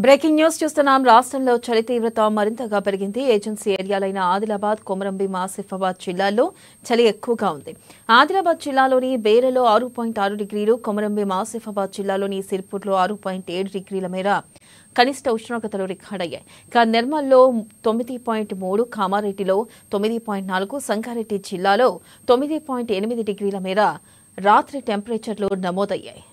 Breaking news చూస్తున్నాం. రాష్ట్రంలో చలి తీవ్రత మరింతగా పెరిగింది. ఏజెన్సీ ఏరియాలైన ఆదిలాబాద్, కొమరంభీం, ఆసిఫాబాద్ జిల్లాల్లో చలి ఎక్కువగా ఉంది. ఆదిలాబాద్ జిల్లాలోని బేరలో 6.6 డిగ్రీలు, కొమరంభీం, ఆసిఫాబాద్ జిల్లాలోని సిర్పూర్లో 6.7 డిగ్రీల మేర కనిష్ట ఉష్ణోగ్రతలు రికార్డయ్యాయి. ఇక నిర్మల్లో 9.3, కామారెడ్డిలో 9.4, సంగారెడ్డి జిల్లాలో 9.8 డిగ్రీల మేర రాత్రి టెంపరేచర్లు నమోదయ్యాయి.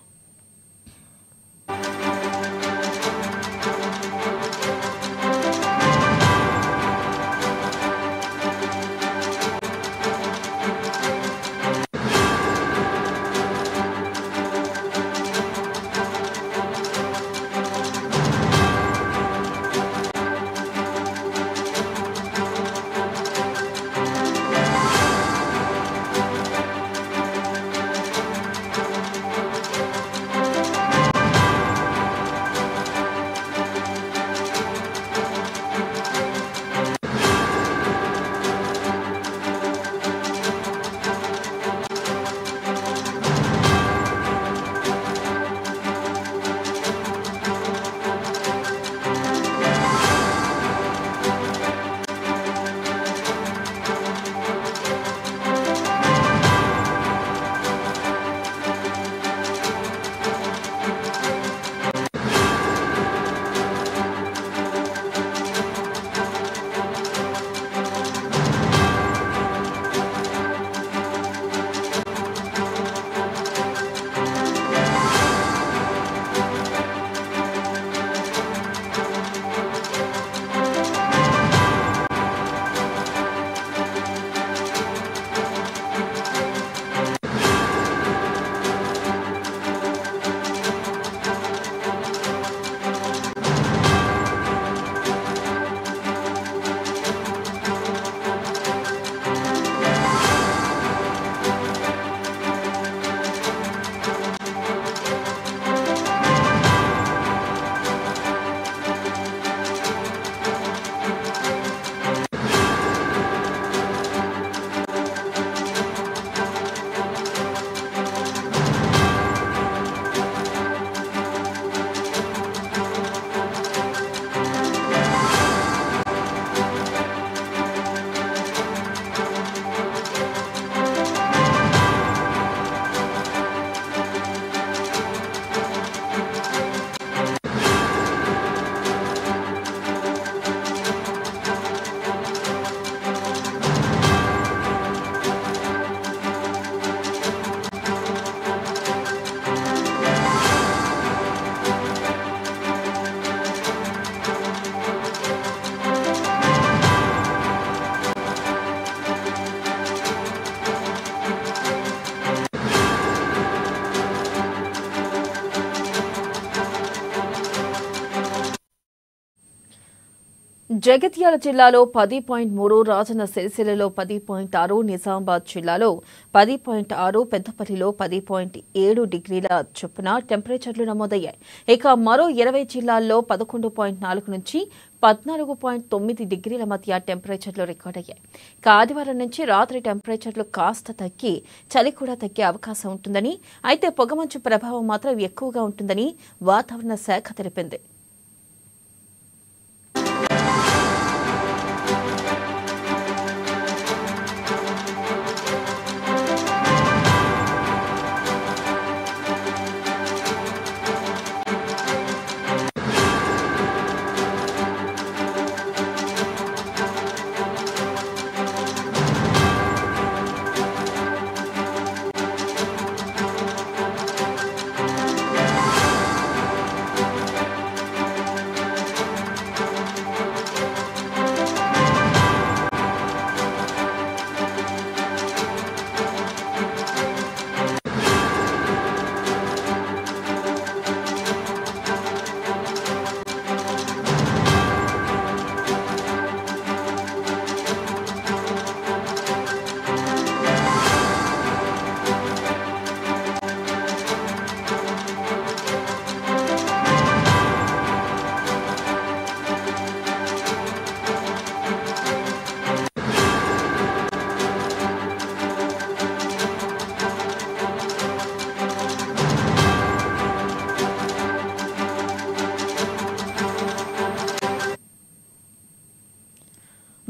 జగిత్యాల జిల్లాలో 10.3, రాజన్న సిరిసిల్లలో 10.6, నిజామాబాద్ జిల్లాలో 10.6, పెద్దపల్లిలో 10.7 డిగ్రీల చొప్పున టెంపరేచర్లు నమోదయ్యాయి. ఇక మరో 20 జిల్లాల్లో 11.4 నుంచి 14.9 డిగ్రీల మధ్య టెంపరేచర్లు రికార్డయ్యాయి. ఇక ఆదివారం నుంచి రాత్రి టెంపరేచర్లు కాస్త తగ్గి చలి కూడా తగ్గే అవకాశం ఉంటుందని, అయితే పొగమంచు ప్రభావం మాత్రం ఎక్కువగా ఉంటుందని వాతావరణ శాఖ తెలిపింది.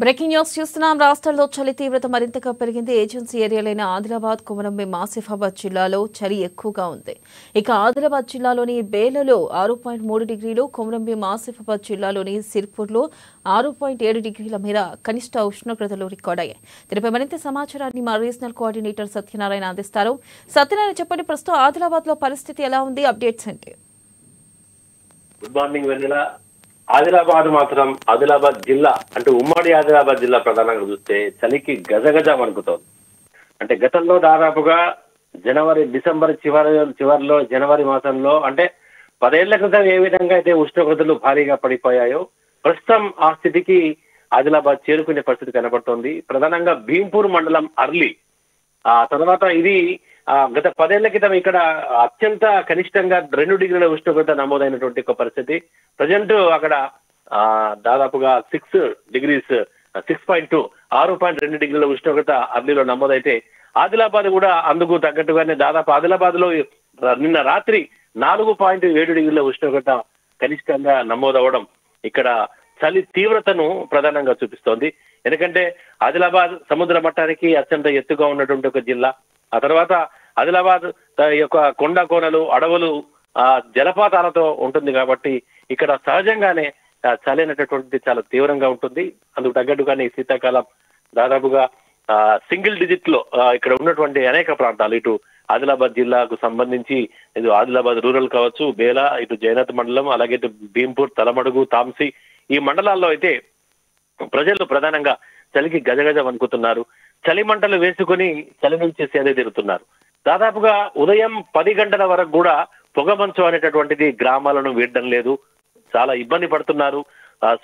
బ్రేకింగ్ న్యూస్ చూస్తున్నాం. రాష్ట్రంలో చలి తీవ్రత మరింతగా పెరిగింది. ఏజెన్సీ ఏరియాలైన ఆదిలాబాద్, కొమరంభీం, ఆసిఫాబాద్ జిల్లాలో చలి ఎక్కువగా ఉంది. ఇక ఆదిలాబాద్ జిల్లాలోని బేలలో 6.3 డిగ్రీలు, కొమరంభీం, ఆసిఫాబాద్ జిల్లాలోని సిర్పూర్లో 6.7 డిగ్రీల మేర కనిష్ట ఉష్ణోగ్రతలు రికార్డయ్యాయి. దీనిపై మరింత సమాచారాన్ని మా రీజనల్ కోఆర్డినేటర్ సత్యనారాయణ అందిస్తారు. సత్యనారాయణ, చెప్పండి, ప్రస్తుతం ఆదిలాబాద్ లో పరిస్థితి ఎలా ఉంది? అప్డేట్స్ ఏంటి? గుడ్ మార్నింగ్ వెన్నెల. ఆదిలాబాద్ జిల్లా అంటే ఉమ్మడి ఆదిలాబాద్ జిల్లా ప్రధానంగా చూస్తే చలికి గజగజ వణుకుతోంది. అంటే గతంలో దాదాపుగా డిసెంబర్ చివరిలో జనవరి మాసంలో అంటే 10 ఏళ్ల క్రితం ఏ విధంగా అయితే ఉష్ణోగ్రతలు భారీగా పడిపోయాయో ప్రస్తుతం ఆ స్థితికి ఆదిలాబాద్ చేరుకునే పరిస్థితి కనబడుతోంది. ప్రధానంగా భీంపూర్ మండలం అర్లీ, ఆ తర్వాత ఇది గత 10 ఏళ్ల క్రితం ఇక్కడ అత్యంత కనిష్టంగా 2 డిగ్రీల ఉష్ణోగ్రత నమోదైనటువంటి ఒక పరిస్థితి. ప్రజెంట్ అక్కడ దాదాపుగా 6.2 డిగ్రీల ఉష్ణోగ్రత అర్లీలో నమోదైతే ఆదిలాబాద్ కూడా అందుకు తగ్గట్టుగానే దాదాపు ఆదిలాబాద్ లో నిన్న రాత్రి 4.7 డిగ్రీల ఉష్ణోగ్రత కనిష్టంగా నమోదవడం ఇక్కడ చలి తీవ్రతను ప్రధానంగా చూపిస్తోంది. ఎందుకంటే ఆదిలాబాద్ సముద్ర మట్టానికి అత్యంత ఎత్తుగా ఉన్నటువంటి ఒక జిల్లా. ఆ తర్వాత ఆదిలాబాద్ యొక్క కొండ కోనలు, అడవులు, జలపాతాలతో ఉంటుంది కాబట్టి ఇక్కడ సహజంగానే చలి అనేటటువంటిది చాలా తీవ్రంగా ఉంటుంది. అందుకు తగ్గట్టుగానే ఈ శీతాకాలం దాదాపుగా సింగిల్ డిజిట్ లో ఇక్కడ ఉన్నటువంటి అనేక ప్రాంతాలు, ఇటు ఆదిలాబాద్ జిల్లాకు సంబంధించి ఇటు ఆదిలాబాద్ రూరల్ కావచ్చు, బేలా, ఇటు జైనత్ మండలం, అలాగే ఇటు భీంపూర్, తలమడుగు, తాంసీ ఈ మండలాల్లో అయితే ప్రజలు ప్రధానంగా చలికి గజగజ వణుకుతున్నారు. చలి మంటలు వేసుకుని చలి నుంచి సేద తీరుతున్నారు. దాదాపుగా ఉదయం 10 గంటల వరకు కూడా పొగమంచు అనేటటువంటిది గ్రామాలను వీడడం లేదు. చాలా ఇబ్బంది పడుతున్నారు.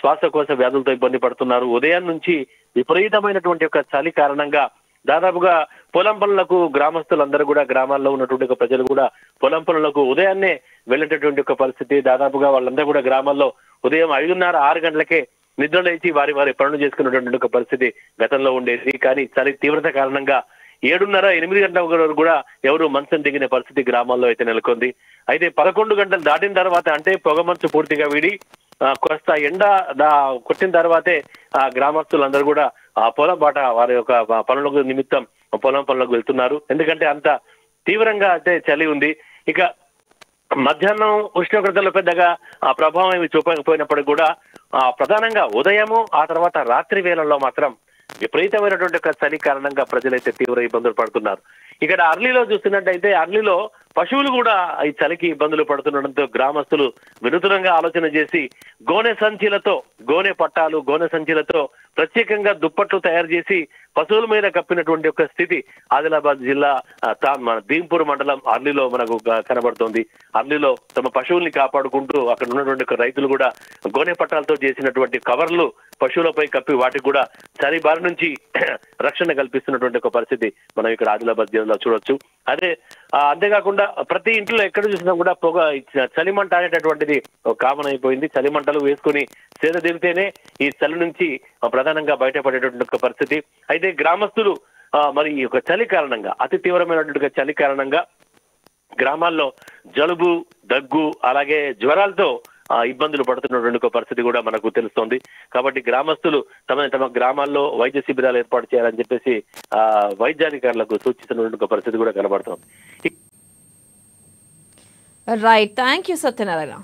శ్వాసకోశ వ్యాధులతో ఇబ్బంది పడుతున్నారు. ఉదయం నుంచి విపరీతమైనటువంటి ఒక చలి కారణంగా దాదాపుగా పొలం పనులకు గ్రామస్తులందరూ కూడా, గ్రామాల్లో ఉన్నటువంటి ప్రజలు కూడా పొలం పనులకు ఉదయాన్నే వెళ్ళేటటువంటి ఒక పరిస్థితి. దాదాపుగా వాళ్ళందరూ కూడా గ్రామాల్లో ఉదయం 5:30, 6 గంటలకే నిద్ర లేచి వారి పనులు చేసుకున్నటువంటి ఒక పరిస్థితి గతంలో ఉండేది. కానీ చలి తీవ్రత కారణంగా 7:30, 8 గంటల వరకు కూడా ఎవరు మంచం దిగిన పరిస్థితి గ్రామాల్లో అయితే నెలకొంది. అయితే 11 గంటలు దాటిన తర్వాత అంటే పొగమంచు పూర్తిగా వీడి కాస్త ఎండ కొట్టిన తర్వాతే గ్రామస్తులందరూ కూడా పొలం బాట వారి యొక్క పనులకు నిమిత్తం పొలం పనులకు వెళ్తున్నారు. ఎందుకంటే అంత తీవ్రంగా అయితే చలి ఉంది. ఇక మధ్యాహ్నం ఉష్ణోగ్రతలు పెద్దగా ప్రభావం ఏమి చూపకపోయినప్పటికీ కూడా ప్రధానంగా ఉదయము ఆ తర్వాత రాత్రి వేళల్లో మాత్రం విపరీతమైనటువంటి చలి కారణంగా ప్రజలైతే తీవ్ర ఇబ్బందులు పడుతున్నారు. ఇక్కడ అర్లీలో చూస్తున్నట్టయితే అర్లీలో పశువులు కూడా ఈ చలికి ఇబ్బందులు పడుతుండడంతో గ్రామస్తులు వినూత్నంగా ఆలోచన చేసి గోనె పట్టాలు, గోనె సంచులతో ప్రత్యేకంగా దుప్పట్లు తయారు చేసి పశువుల మీద కప్పినటువంటి ఒక స్థితి ఆదిలాబాద్ జిల్లా భీంపూర్ మండలం అర్లీలో మనకు కనబడుతోంది. అర్లీలో తమ పశువుల్ని కాపాడుకుంటూ అక్కడ ఉన్నటువంటి రైతులు కూడా గోనె పట్టాలతో చేసినటువంటి కవర్లు పశువులపై కప్పి వాటికి కూడా చలి బారి నుంచి రక్షణ కల్పిస్తున్నటువంటి ఒక పరిస్థితి మనం ఇక్కడ ఆదిలాబాద్ జిల్లాలో చూడొచ్చు. అంతేకాకుండా ప్రతి ఇంట్లో ఎక్కడ చూసినా కూడా చలిమంట అనేటటువంటిది కామన్ అయిపోయింది. చలిమంటలు వేసుకుని సేద తీరితేనే ఈ చలి నుంచి ప్రధానంగా బయటపడేటువంటి ఒక పరిస్థితి. అయితే గ్రామస్తులు మరి ఈ యొక్క చలి కారణంగా, అతి తీవ్రమైనటువంటి చలి కారణంగా గ్రామాల్లో జలుబు, దగ్గు, అలాగే జ్వరాలతో ఇబ్బందులు పడుతున్నటువంటి ఒక పరిస్థితి కూడా మనకు తెలుస్తోంది. కాబట్టి గ్రామస్తులు తమ గ్రామాల్లో వైద్య శిబిరాలు ఏర్పాటు చేయాలని చెప్పేసి వైద్యాధికారులకు సూచిస్తున్నటువంటి ఒక పరిస్థితి కూడా కనబడుతోంది. Right, thank you Satyanarayana.